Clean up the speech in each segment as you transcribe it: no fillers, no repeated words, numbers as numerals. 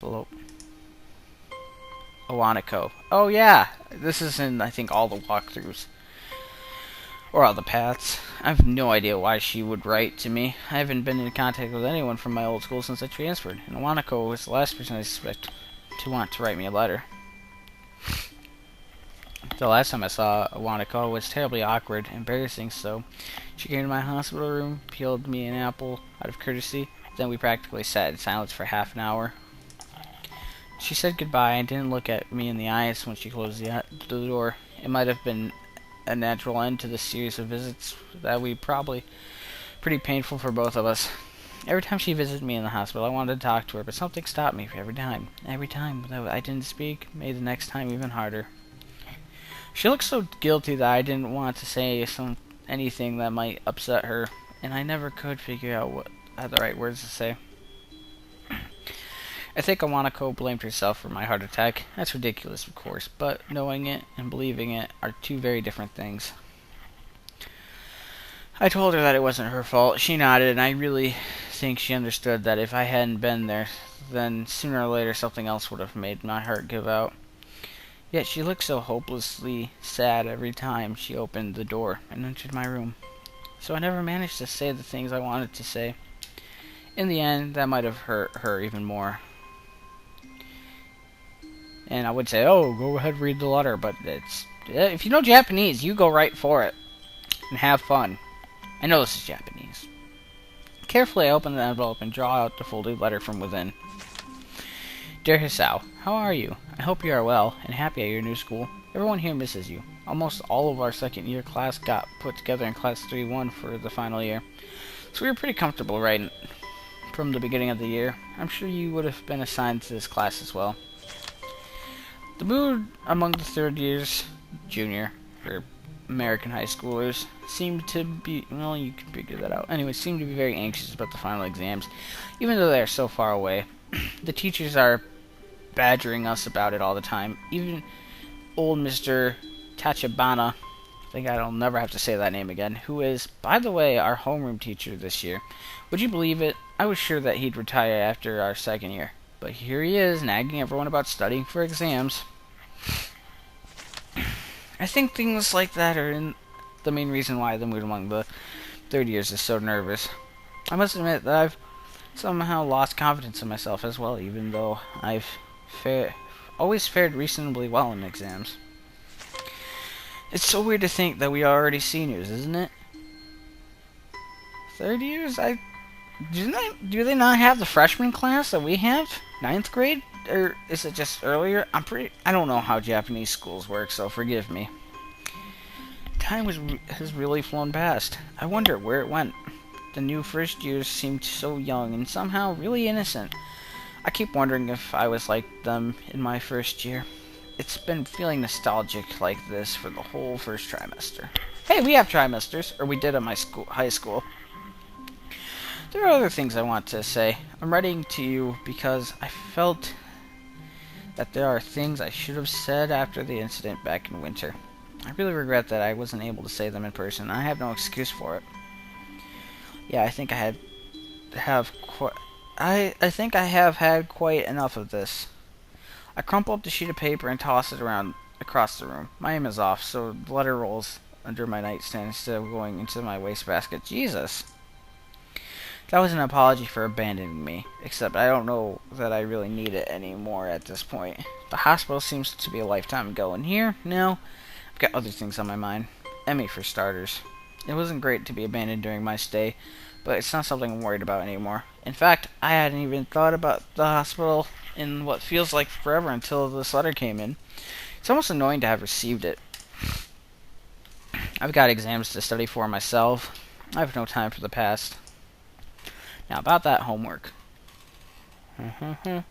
Below Owanako. Oh yeah, this is in I think all the walkthroughs or all the paths. I have no idea why she would write to me. I haven't been in contact with anyone from my old school since I transferred, and Owanako was the last person I suspect to want to write me a letter. The last time I saw Owanako was terribly awkward, embarrassing. So she came to my hospital room, peeled me an apple out of courtesy. Then we practically sat in silence for half an hour. She said goodbye and didn't look at me in the eyes when she closed the door. It might have been a natural end to the series of visits that we probably pretty painful for both of us. Every time she visited me in the hospital, I wanted to talk to her, but something stopped me every time. Every time that I didn't speak made the next time even harder. She looked so guilty that I didn't want to say anything that might upset her, and I never could figure out what the right words to say. I think Awanako blamed herself for my heart attack. That's ridiculous, of course, but knowing it and believing it are two very different things. I told her that it wasn't her fault. She nodded, and I really think she understood that if I hadn't been there, then sooner or later something else would have made my heart give out. Yet she looked so hopelessly sad every time she opened the door and entered my room. So I never managed to say the things I wanted to say. In the end, that might have hurt her even more. And I would say, oh, go ahead and read the letter, but if you know Japanese, you go right for it. And have fun. I know this is Japanese. Carefully I open the envelope and draw out the folded letter from within. Dear Hisao, how are you? I hope you are well and happy at your new school. Everyone here misses you. Almost all of our second year class got put together in class 3-1 for the final year. So we were pretty comfortable right from the beginning of the year. I'm sure you would have been assigned to this class as well. The mood among the third years, junior, or American high schoolers, seemed to be, well, you can figure that out. Anyway, seemed to be very anxious about the final exams, even though they are so far away. The teachers are badgering us about it all the time. Even old Mr. Tachibana, I think I'll never have to say that name again, who is, by the way, our homeroom teacher this year. Would you believe it? I was sure that he'd retire after our second year. But here he is, nagging everyone about studying for exams. I think things like that are the main reason why the mood among the third years is so nervous. I must admit that I've somehow lost confidence in myself as well, even though I've always fared reasonably well in exams. It's so weird to think that we are already seniors, isn't it? Third years? Do they not have the freshman class that we have? 9th grade? Or is it just earlier? I don't know how Japanese schools work, so forgive me. Time has really flown past. I wonder where it went. The new first years seemed so young and somehow really innocent. I keep wondering if I was like them in my first year. It's been feeling nostalgic like this for the whole first trimester. Hey, we have trimesters, or we did at my high school. There are other things I want to say. I'm writing to you because I felt that there are things I should have said after the incident back in winter. I really regret that I wasn't able to say them in person. I have no excuse for it. Yeah, I think I think I have had quite enough of this. I crumple up the sheet of paper and toss it around across the room. My aim is off, so the letter rolls under my nightstand instead of going into my wastebasket. Jesus! That was an apology for abandoning me, except I don't know that I really need it anymore at this point. The hospital seems to be a lifetime ago, and here, now, I've got other things on my mind. Emmy, for starters. It wasn't great to be abandoned during my stay, but it's not something I'm worried about anymore. In fact, I hadn't even thought about the hospital in what feels like forever until this letter came in. It's almost annoying to have received it. I've got exams to study for myself. I have no time for the past. Now, about that homework. Alright.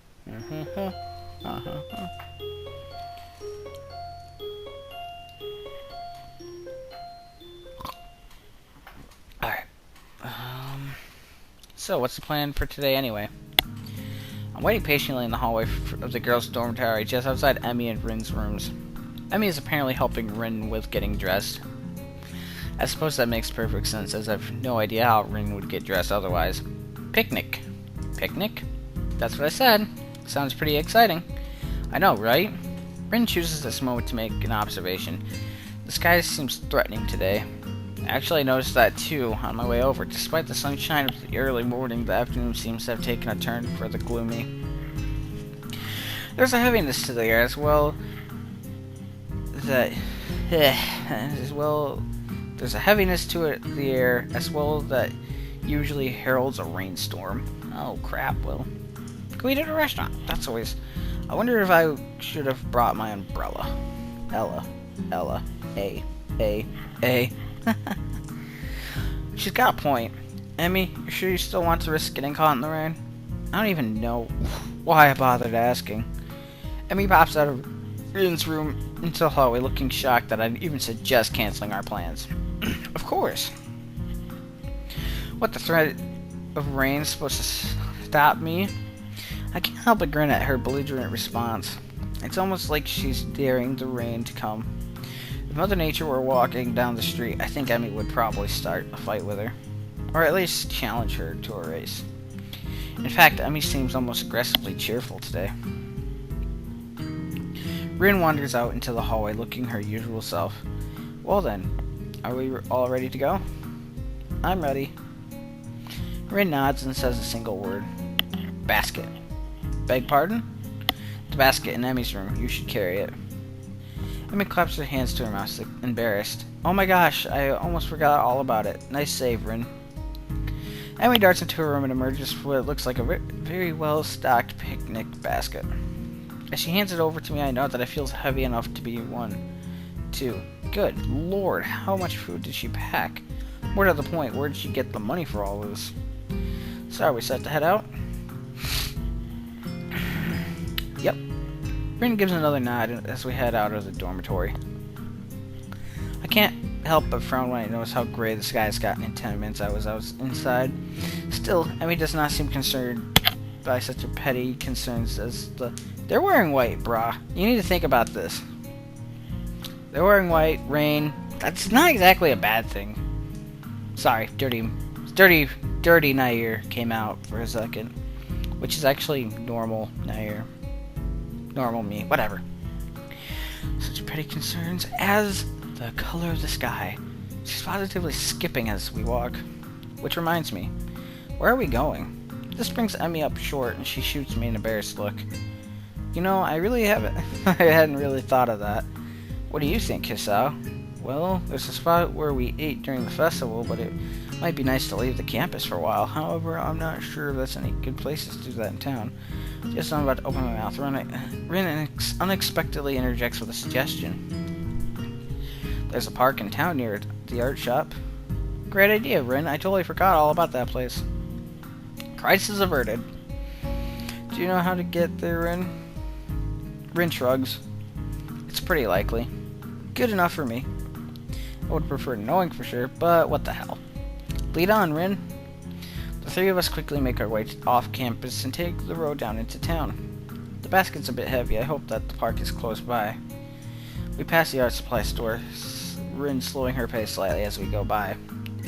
So, what's the plan for today anyway? I'm waiting patiently in the hallway of the girls' dormitory just outside Emmy and Rin's rooms. Emmy is apparently helping Rin with getting dressed. I suppose that makes perfect sense, as I've no idea how Rin would get dressed otherwise. Picnic. Picnic? That's what I said. Sounds pretty exciting. I know, right? Rin chooses this moment to make an observation. The sky seems threatening today. Actually, I noticed that too on my way over. Despite the sunshine of the early morning, the afternoon seems to have taken a turn for the gloomy. There's a heaviness to the air as well that there's a heaviness to it, the air as well that usually heralds a rainstorm. Oh crap, well, can we eat at a restaurant? That's always... I wonder if I should have brought my umbrella. Ella, hey. She's got a point. Emmy, you sure you still want to risk getting caught in the rain? I don't even know why I bothered asking. Emmy pops out of Rin's room into the hallway looking shocked that I'd even suggest canceling our plans. Of course. What, the threat of rain is supposed to stop me? I can't help but grin at her belligerent response. It's almost like she's daring the rain to come. If Mother Nature were walking down the street, I think Emmy would probably start a fight with her. Or at least challenge her to a race. In fact, Emmy seems almost aggressively cheerful today. Rin wanders out into the hallway looking her usual self. Well then, are we all ready to go? I'm ready. Rin nods and says a single word. Basket. Beg pardon? The basket in Emmy's room. You should carry it. Emmy claps her hands to her mouth, embarrassed. Oh my gosh, I almost forgot all about it. Nice save, Rin. Emmy darts into her room and emerges with what looks like a very well-stocked picnic basket. As she hands it over to me, I note that it feels heavy enough to be 1, 2. Good lord, how much food did she pack? More to the point, where did she get the money for all of this? So are we set to head out? Yep. Rin gives another nod as we head out of the dormitory. I can't help but frown when I notice how gray the sky has gotten in 10 minutes I was inside. Still, Emmy does not seem concerned by such a petty concerns as the... They're wearing white, brah. You need to think about this. They're wearing white, rain. That's not exactly a bad thing. Sorry, dirty Nair came out for a second. Which is actually normal Nair. Normal me, whatever. Such petty concerns as the color of the sky. She's positively skipping as we walk. Which reminds me, where are we going? This brings Emmy up short and she shoots me an embarrassed look. You know, I hadn't really thought of that. What do you think, Hisao? Well, there's a spot where we ate during the festival, but it might be nice to leave the campus for a while. However, I'm not sure if that's any good places to do that in town. Just I'm about to open my mouth. Rin unexpectedly interjects with a suggestion. There's a park in town near the art shop. Great idea, Rin. I totally forgot all about that place. Crisis averted. Do you know how to get there, Rin? Rin shrugs. It's pretty likely. Good enough for me. I would prefer knowing for sure, but what the hell. Lead on, Rin. The three of us quickly make our way off campus and take the road down into town. The basket's a bit heavy. I hope that the park is close by. We pass the art supply store, Rin slowing her pace slightly as we go by.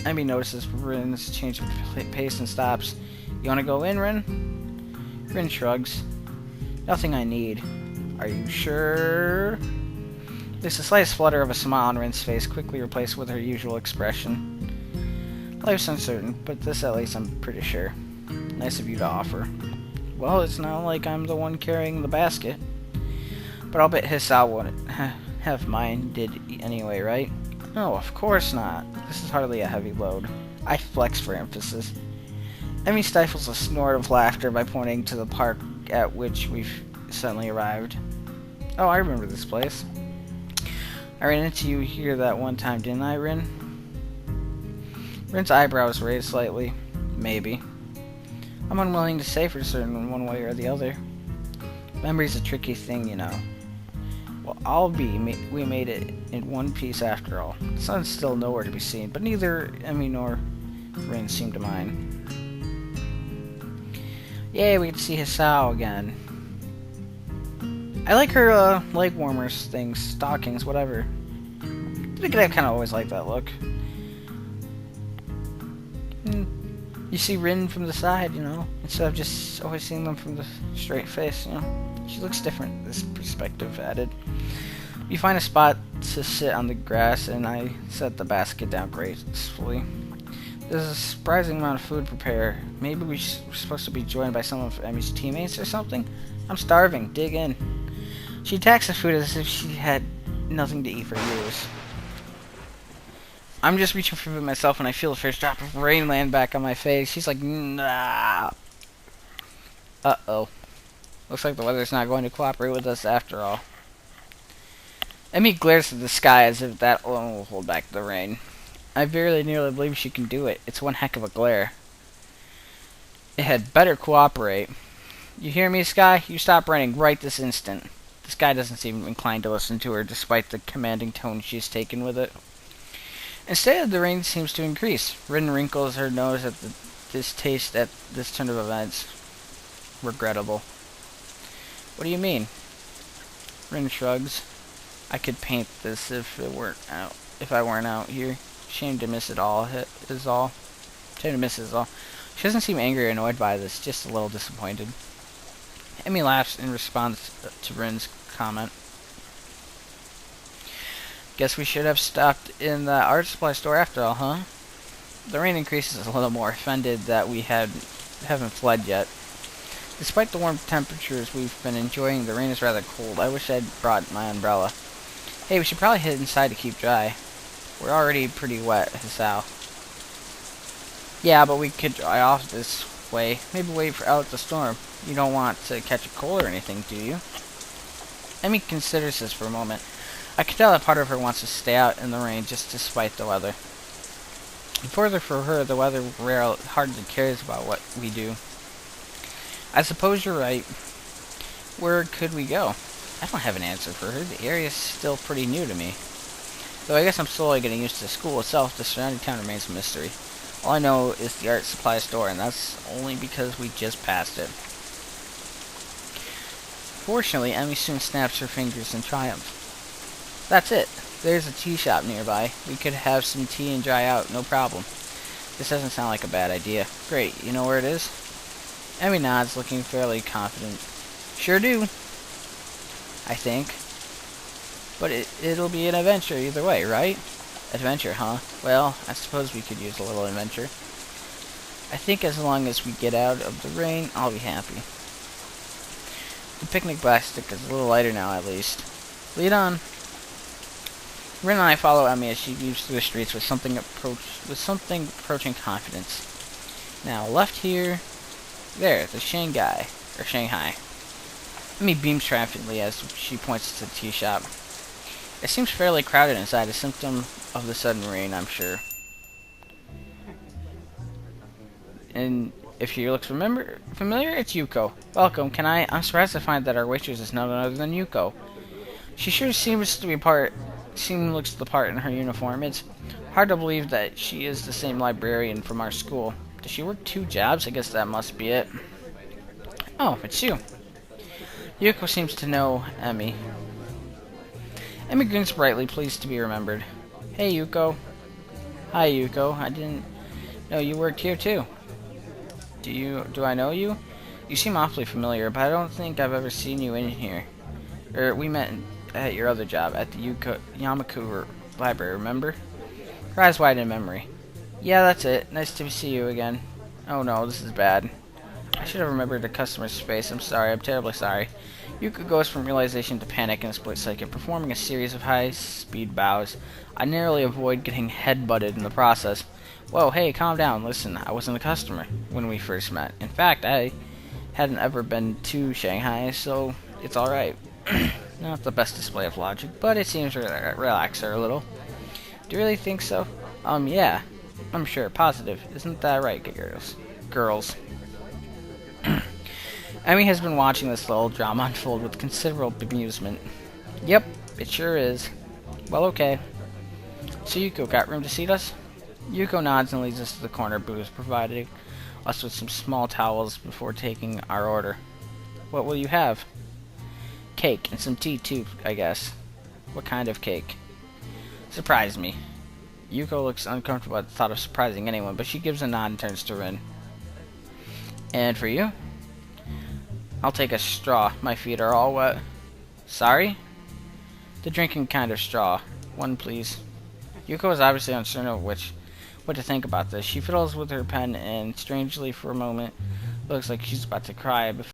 Emmy notices Rin's change of pace and stops. You want to go in, Rin? Rin shrugs. Nothing I need. Are you sure? There's a slight flutter of a smile on Rin's face, quickly replaced with her usual expression. Life's uncertain, but this at least I'm pretty sure. Nice of you to offer. Well, it's not like I'm the one carrying the basket. But I'll bet Hisao wouldn't have minded anyway, right? No, of course not. This is hardly a heavy load. I flex for emphasis. Emmy stifles a snort of laughter by pointing to the park at which we've suddenly arrived. Oh, I remember this place. I ran into you here that one time, didn't I, Rin? Rin's eyebrows raised slightly. Maybe. I'm unwilling to say for certain one way or the other. Memory's a tricky thing, you know. Well, we made it in one piece after all. The sun's still nowhere to be seen, but neither Emmy nor Rin seem to mind. Yay, we get to see Hisao again. I like her leg warmers things, stockings, whatever. I think I kind of always like that look. You see Rin from the side, instead of just always seeing them from the straight face, She looks different, this perspective added. We find a spot to sit on the grass, and I set the basket down gracefully. There's a surprising amount of food prepared. Maybe we're supposed to be joined by some of Emmy's teammates or something? I'm starving. Dig in. She attacks the food as if she had nothing to eat for years. I'm just reaching for food myself when I feel the first drop of rain land back on my face. She's like, nah. Uh-oh. Looks like the weather's not going to cooperate with us after all. Emmy glares at the sky as if that alone will hold back the rain. I very nearly believe she can do it. It's one heck of a glare. It had better cooperate. You hear me, Sky? You stop raining right this instant. The Sky doesn't seem inclined to listen to her, despite the commanding tone she's taken with it. Instead, the rain seems to increase. Rin wrinkles her nose at the distaste at this turn of events. Regrettable. What do you mean? Rin shrugs. I could paint this if I weren't out here. Shame to miss it all. Is all. Shame to miss it is all. She doesn't seem angry or annoyed by this, just a little disappointed. Emmy laughs in response to Rin's comment. Guess we should have stopped in the art supply store after all, huh? The rain increases a little more, offended that we haven't fled yet. Despite the warm temperatures we've been enjoying, the rain is rather cold. I wish I'd brought my umbrella. Hey, we should probably head inside to keep dry. We're already pretty wet, Sal. Yeah, but we could dry off this way. Maybe wait out the storm. You don't want to catch a cold or anything, do you? Emmy considers this for a moment. I can tell that part of her wants to stay out in the rain just despite the weather. Further, for her, the weather hardly cares about what we do. I suppose you're right. Where could we go? I don't have an answer for her. The area is still pretty new to me. Though I guess I'm slowly getting used to the school itself, the surrounding town remains a mystery. All I know is the art supply store, and that's only because we just passed it. Fortunately, Emmy soon snaps her fingers in triumph. That's it. There's a tea shop nearby. We could have some tea and dry out, no problem. This doesn't sound like a bad idea. Great, you know where it is? Emmy nods, looking fairly confident. Sure do. I think. But it'll be an adventure either way, right? Adventure, huh? Well, I suppose we could use a little adventure. I think as long as we get out of the rain, I'll be happy. The picnic basket is a little lighter now, at least. Lead on. Rin and I follow Emmy as she moves through the streets with something approaching confidence. Now, left here. There, the Shanghai. Emmy beams triumphantly as she points to the tea shop. It seems fairly crowded inside, a symptom of the sudden rain, I'm sure. And if you look familiar, it's Yuko. Welcome, I'm surprised to find that our waitress is none other than Yuko. She sure seems to looks the part in her uniform. It's hard to believe that she is the same librarian from our school. Does she work 2 jobs? I guess that must be it. Oh, it's you. Yuko seems to know Emmy. Emmy grins brightly, pleased to be remembered. Hey, Yuko. Hi, Yuko. I didn't know you worked here, too. Do I know you? You seem awfully familiar, but I don't think I've ever seen you in here. We met at your other job, at the Yamaku Library, remember? Her eyes wide in memory. Yeah, that's it. Nice to see you again. Oh no, this is bad. I should have remembered the customer's face. I'm sorry. I'm terribly sorry. Yuka goes from realization to panic in a split second, performing a series of high-speed bows. I narrowly avoid getting head-butted in the process. Whoa, hey, calm down. Listen, I wasn't a customer when we first met. In fact, I hadn't ever been to Shanghai, so it's alright. Not the best display of logic, but it seems to relax her a little. Do you really think so? Yeah. I'm sure, positive. Isn't that right, girls? Emmy has been watching this little drama unfold with considerable amusement. Yep, it sure is. Well, okay. So Yuko, got room to seat us? Yuko nods and leads us to the corner booth, providing us with some small towels before taking our order. What will you have? Cake, and some tea too, I guess. What kind of cake? Surprise me. Yuko looks uncomfortable at the thought of surprising anyone, but she gives a nod and turns to Rin. And for you? I'll take a straw. My feet are all wet. Sorry? The drinking kind of straw. One, please. Yuko is obviously uncertain of what to think about this. She fiddles with her pen and, strangely for a moment, looks like she's about to cry before